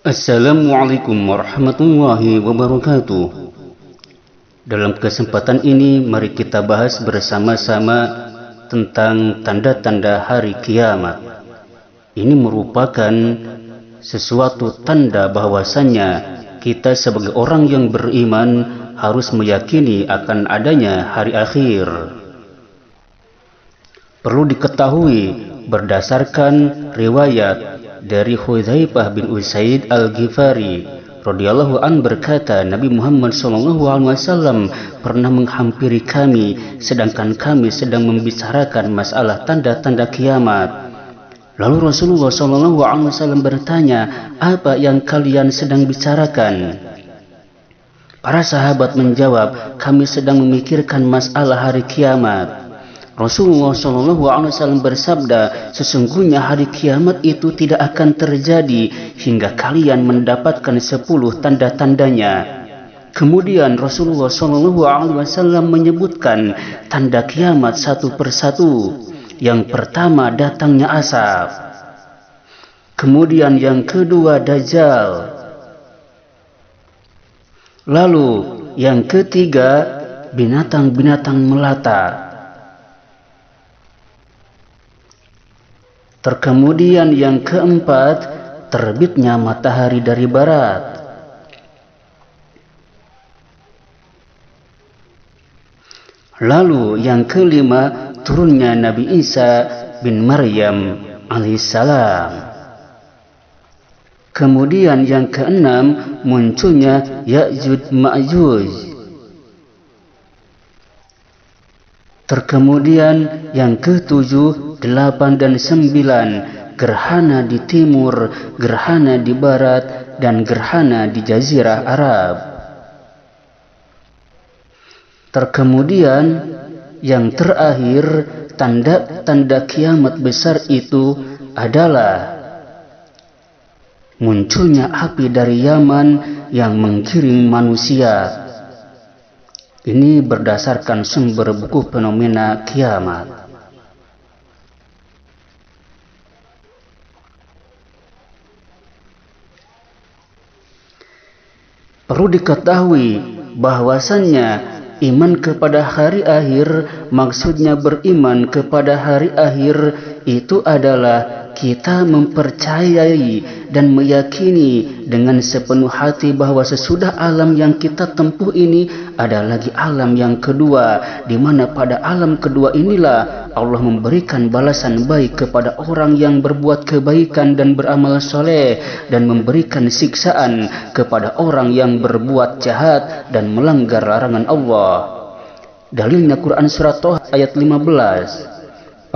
Assalamualaikum warahmatullahi wabarakatuh. Dalam kesempatan ini mari kita bahas bersama-sama tentang tanda-tanda hari kiamat. Ini merupakan sesuatu tanda bahwasannya kita sebagai orang yang beriman harus meyakini akan adanya hari akhir. Perlu diketahui berdasarkan riwayat dari Hudzaifah bin Usaid Al-Ghifari radhiyallahu an berkata, Nabi Muhammad SAW pernah menghampiri kami sedangkan kami sedang membicarakan masalah tanda-tanda kiamat. Lalu Rasulullah SAW bertanya, apa yang kalian sedang bicarakan? Para sahabat menjawab, kami sedang memikirkan masalah hari kiamat. Rasulullah SAW bersabda, sesungguhnya hari kiamat itu tidak akan terjadi hingga kalian mendapatkan 10 tanda-tandanya. Kemudian Rasulullah SAW menyebutkan tanda kiamat satu persatu. Yang pertama datangnya asap. Kemudian yang kedua Dajjal. Lalu yang ketiga binatang-binatang melata. Kemudian yang keempat, terbitnya matahari dari barat. Lalu yang kelima, turunnya Nabi Isa bin Maryam alaihissalam. Kemudian yang keenam, munculnya Ya'juj Ma'juj. Kemudian yang ketujuh, 8 dan 9, gerhana di timur, gerhana di barat, dan gerhana di Jazirah Arab. Kemudian yang terakhir, tanda-tanda kiamat besar itu adalah munculnya api dari Yaman yang menggiring manusia. Ini berdasarkan sumber buku fenomena kiamat. Perlu diketahui bahwasannya iman kepada hari akhir, maksudnya beriman kepada hari akhir itu adalah kita mempercayai dan meyakini dengan sepenuh hati bahwa sesudah alam yang kita tempuh ini ada lagi alam yang kedua, di mana pada alam kedua inilah Allah memberikan balasan baik kepada orang yang berbuat kebaikan dan beramal soleh, dan memberikan siksaan kepada orang yang berbuat jahat dan melanggar larangan Allah. Dalilnya Quran surat Toha ayat 15.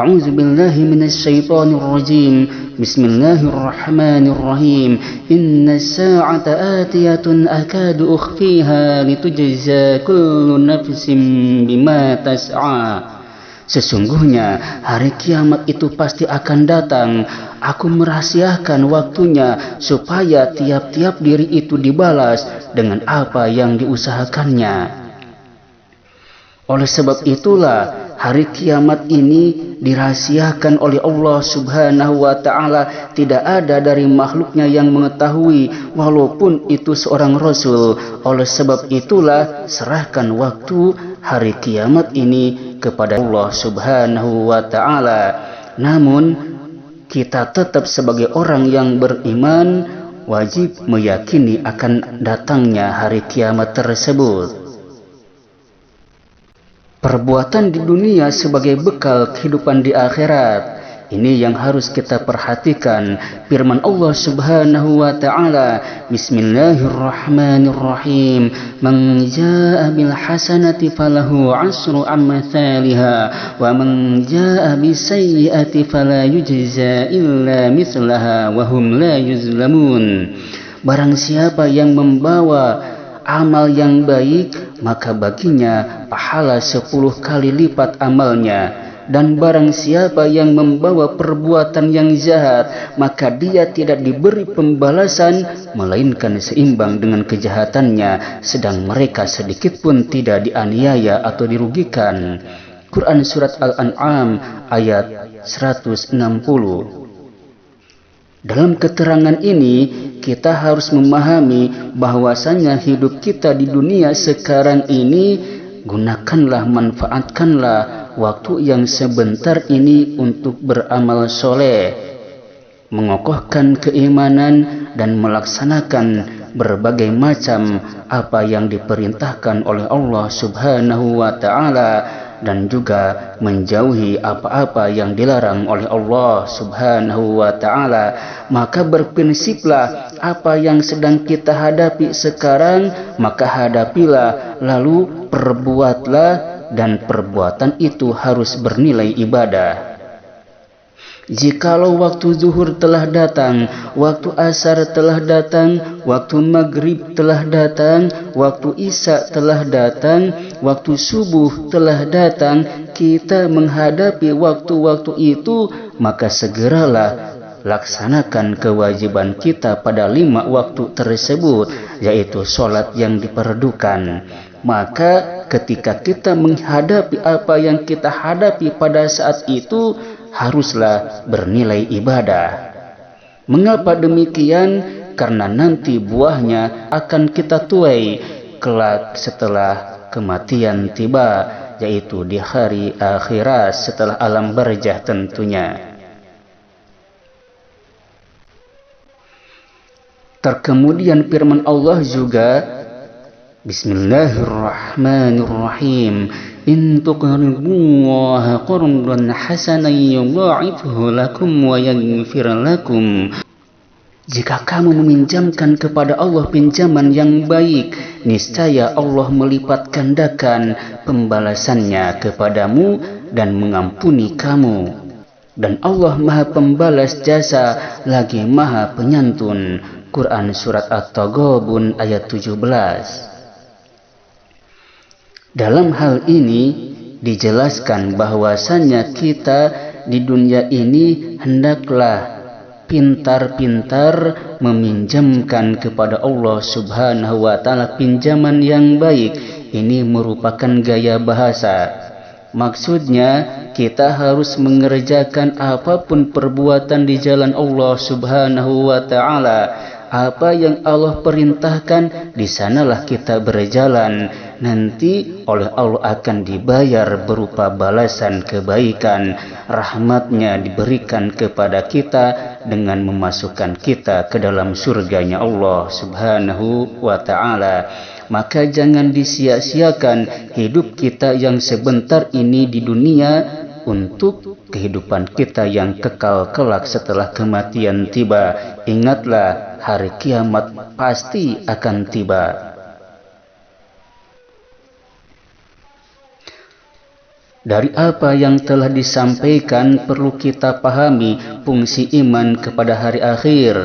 A'udzu billahi minasyaitonir rajim. Bismillahirrahmanirrahim. Innas sa'ata atiyatun akadu ukhfiha litujza kullu nafsin bima tas'a. Sesungguhnya hari kiamat itu pasti akan datang. Aku merahasiakan waktunya supaya tiap-tiap diri itu dibalas dengan apa yang diusahakannya. Oleh sebab itulah hari kiamat ini dirahasiakan oleh Allah Subhanahu wa ta'ala. Tidak ada dari makhluknya yang mengetahui, walaupun itu seorang Rasul. Oleh sebab itulah serahkan waktu hari kiamat ini kepada Allah Subhanahu wa ta'ala. Namun kita tetap sebagai orang yang beriman wajib meyakini akan datangnya hari kiamat tersebut. Perbuatan di dunia sebagai bekal kehidupan di akhirat. Ini yang harus kita perhatikan. Firman Allah Subhanahu wa ta'ala, Bismillahirrahmanirrahim. Man jaa'a bil hasanati falahu 'asru amsalha wa man jaa'a bis sayyi'ati fala yujza illa mithlaha wa hum la yuzlamun. Barang siapa yang membawa amal yang baik, maka baginya pahala 10 kali lipat amalnya. Dan barang siapa yang membawa perbuatan yang jahat, maka dia tidak diberi pembalasan melainkan seimbang dengan kejahatannya, sedang mereka sedikit pun tidak dianiaya atau dirugikan. Quran surat Al-An'am ayat 160. Dalam keterangan ini, kita harus memahami bahwasannya hidup kita di dunia sekarang ini, gunakanlah, manfaatkanlah waktu yang sebentar ini untuk beramal soleh, mengokohkan keimanan dan melaksanakan berbagai macam apa yang diperintahkan oleh Allah Subhanahu wa Ta'ala, dan juga menjauhi apa-apa yang dilarang oleh Allah Subhanahu wa Ta'ala. Maka berprinsiplah apa yang sedang kita hadapi sekarang, maka hadapilah, lalu perbuatlah, dan perbuatan itu harus bernilai ibadah. Jikalau waktu zuhur telah datang, waktu asar telah datang, waktu maghrib telah datang, waktu isya telah datang, waktu subuh telah datang, kita menghadapi waktu-waktu itu, maka segeralah laksanakan kewajiban kita pada 5 waktu tersebut, yaitu sholat yang diperdukan. Maka ketika kita menghadapi apa yang kita hadapi pada saat itu, haruslah bernilai ibadah. Mengapa demikian? Karena nanti buahnya akan kita tuai kelak setelah kematian tiba, yaitu di hari akhirat setelah alam barzah tentunya. Terkemudian firman Allah juga, Bismillahirrahmanirrahim, in tuqridullaha qardan hasanan yudha'ifhu lakum wa yaghfir lakum. Jika kamu meminjamkan kepada Allah pinjaman yang baik, niscaya Allah melipat gandakan pembalasannya kepadamu dan mengampuni kamu. Dan Allah Maha Pembalas jasa lagi Maha Penyantun. Quran Surat At-Taghabun ayat 17. Dalam hal ini dijelaskan bahwasannya kita di dunia ini hendaklah pintar-pintar meminjamkan kepada Allah Subhanahu wa Ta'ala pinjaman yang baik. Ini merupakan gaya bahasa. Maksudnya kita harus mengerjakan apapun perbuatan di jalan Allah Subhanahu wa Ta'ala. Apa yang Allah perintahkan, di sanalah kita berjalan. Nanti oleh Allah akan dibayar berupa balasan kebaikan. Rahmatnya diberikan kepada kita dengan memasukkan kita ke dalam surganya Allah Subhanahu wa Ta'ala. Maka jangan disia-siakan hidup kita yang sebentar ini di dunia untuk kehidupan kita yang kekal kelak setelah kematian tiba. Ingatlah, hari kiamat pasti akan tiba. Dari apa yang telah disampaikan, perlu kita pahami fungsi iman kepada hari akhir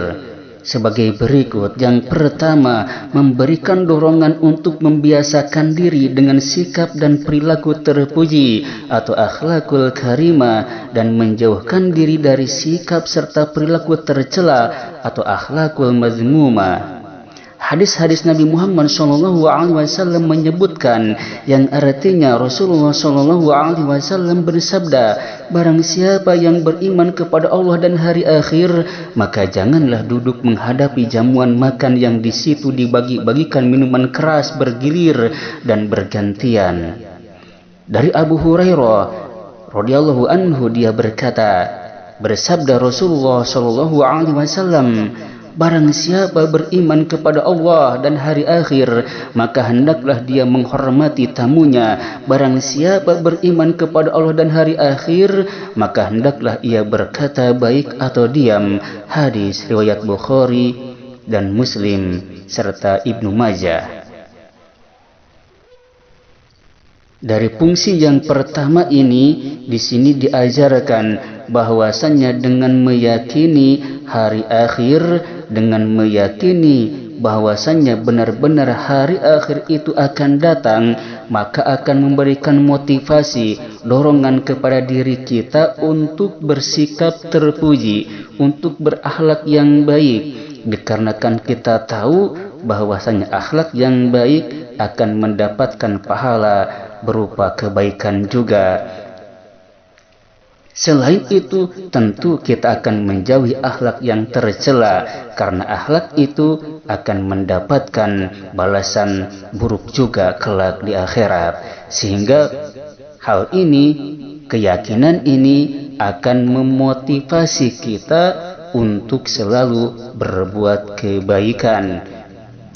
sebagai berikut. Yang pertama, memberikan dorongan untuk membiasakan diri dengan sikap dan perilaku terpuji atau akhlakul karimah, dan menjauhkan diri dari sikap serta perilaku tercela atau akhlakul mazmumah. Hadis-hadis Nabi Muhammad SAW menyebutkan, yang artinya Rasulullah SAW bersabda, barang siapa yang beriman kepada Allah dan hari akhir, maka janganlah duduk menghadapi jamuan makan yang di situ dibagi-bagikan minuman keras bergilir dan bergantian. Dari Abu Hurairah radhiyallahu anhu, dia berkata, bersabda Rasulullah SAW, barang siapa beriman kepada Allah dan hari akhir, maka hendaklah dia menghormati tamunya. Barang siapa beriman kepada Allah dan hari akhir, maka hendaklah ia berkata baik atau diam. Hadis riwayat Bukhari dan Muslim serta Ibnu Majah. Dari fungsi yang pertama ini, di sini diajarkan bahwasannya dengan meyakini hari akhir, dengan meyakini bahwasannya benar-benar hari akhir itu akan datang, maka akan memberikan motivasi, dorongan kepada diri kita untuk bersikap terpuji, untuk berakhlak yang baik. Dikarenakan kita tahu bahwasanya akhlak yang baik akan mendapatkan pahala berupa kebaikan juga. Selain itu, tentu kita akan menjauhi akhlak yang tercela, karena akhlak itu akan mendapatkan balasan buruk juga kelak di akhirat. Sehingga hal ini, keyakinan ini akan memotivasi kita untuk selalu berbuat kebaikan.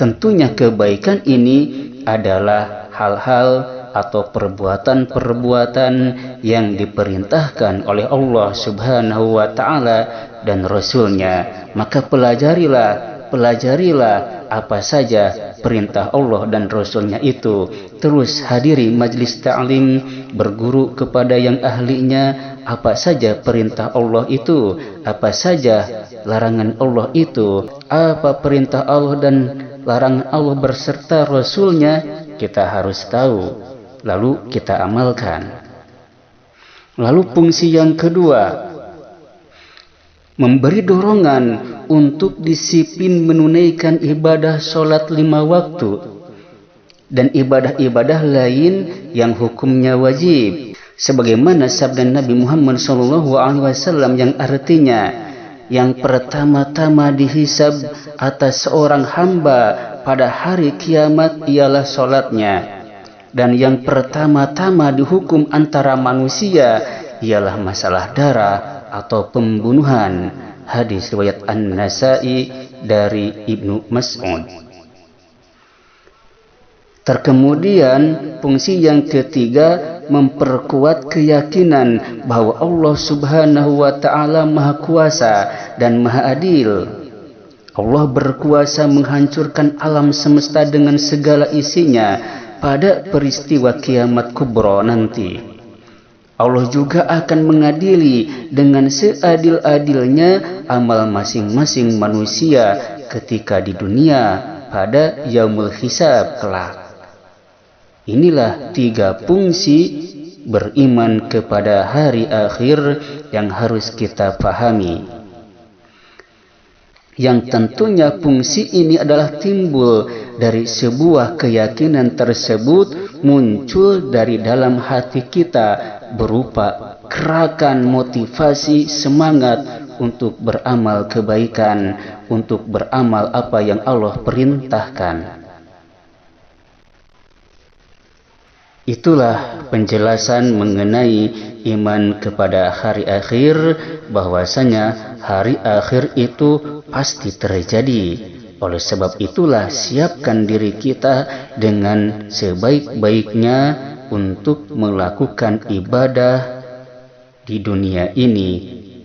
Tentunya kebaikan ini adalah hal-hal atau perbuatan-perbuatan yang diperintahkan oleh Allah Subhanahu wa Ta'ala dan Rasul-Nya. Maka pelajarilah apa saja perintah Allah dan Rasul-Nya itu. Terus hadiri majlis ta'lim, berguru kepada yang ahlinya. Apa saja perintah Allah itu, apa saja larangan Allah itu, apa perintah Allah dan larangan Allah berserta Rasul-Nya, kita harus tahu, lalu kita amalkan. Lalu fungsi yang kedua, memberi dorongan untuk disiplin menunaikan ibadah sholat 5 waktu dan ibadah-ibadah lain yang hukumnya wajib, sebagaimana sabda Nabi Muhammad SAW yang artinya, yang pertama-tama dihisab atas seorang hamba pada hari kiamat ialah sholatnya, dan yang pertama-tama dihukum antara manusia ialah masalah darah atau pembunuhan. Hadis riwayat An-Nasa'i dari Ibnu Mas'ud. Terkemudian fungsi yang ketiga, memperkuat keyakinan bahwa Allah Subhanahu wa Ta'ala Maha Kuasa dan Maha Adil. Allah berkuasa menghancurkan alam semesta dengan segala isinya pada peristiwa kiamat kubra nanti. Allah juga akan mengadili dengan seadil-adilnya amal masing-masing manusia ketika di dunia pada yaumul hisab kelak. Inilah 3 fungsi beriman kepada hari akhir yang harus kita pahami. Yang tentunya fungsi ini adalah timbul dari sebuah keyakinan tersebut muncul dari dalam hati kita berupa gerakan motivasi semangat untuk beramal kebaikan, untuk beramal apa yang Allah perintahkan. Itulah penjelasan mengenai iman kepada hari akhir, bahwasanya hari akhir itu pasti terjadi. Oleh sebab itulah siapkan diri kita dengan sebaik-baiknya untuk melakukan ibadah di dunia ini,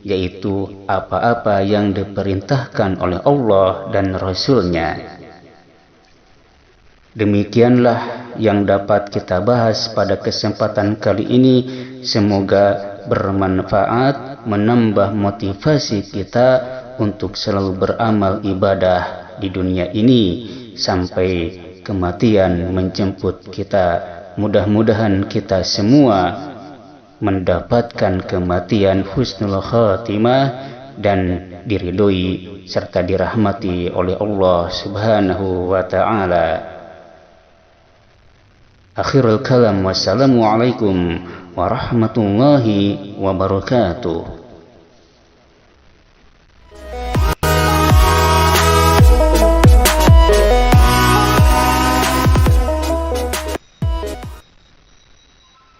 yaitu apa-apa yang diperintahkan oleh Allah dan Rasul-Nya. Demikianlah yang dapat kita bahas pada kesempatan kali ini. Semoga bermanfaat, menambah motivasi kita untuk selalu beramal ibadah di dunia ini sampai kematian menjemput kita. Mudah-mudahan kita semua mendapatkan kematian husnul khatimah dan diridhoi serta dirahmati oleh Allah Subhanahu wa Ta'ala. Akhirul kalam, wassalamualaikum warahmatullahi wabarakatuh.